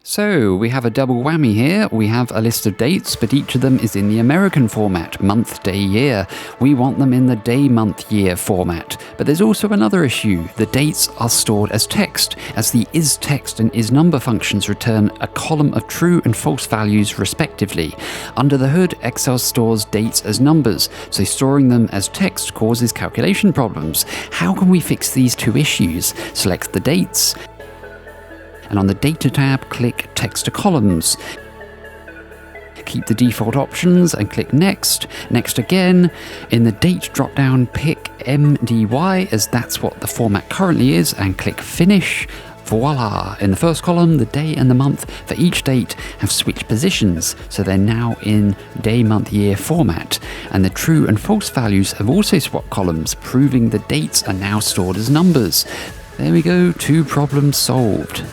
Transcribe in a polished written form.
So we have a double whammy here. We have a list of dates, but each of them is in the American format, month, day, year. We want them in the day, month, year format. But there's also another issue. The dates are stored as text, as the ISTEXT and ISNUMBER functions return a column of true and false values respectively. Under the hood, Excel stores dates as numbers, so storing them as text causes calculation problems. How can we fix these two issues? Select the dates, and on the Data tab, click Text to Columns. Keep the default options and click Next. Next again. In the Date drop-down, pick MDY, as that's what the format currently is, and click Finish. Voila! In the first column, the day and the month for each date have switched positions, so they're now in day, month, year format. And the true and false values have also swapped columns, proving the dates are now stored as numbers. There we go, 2 problems solved.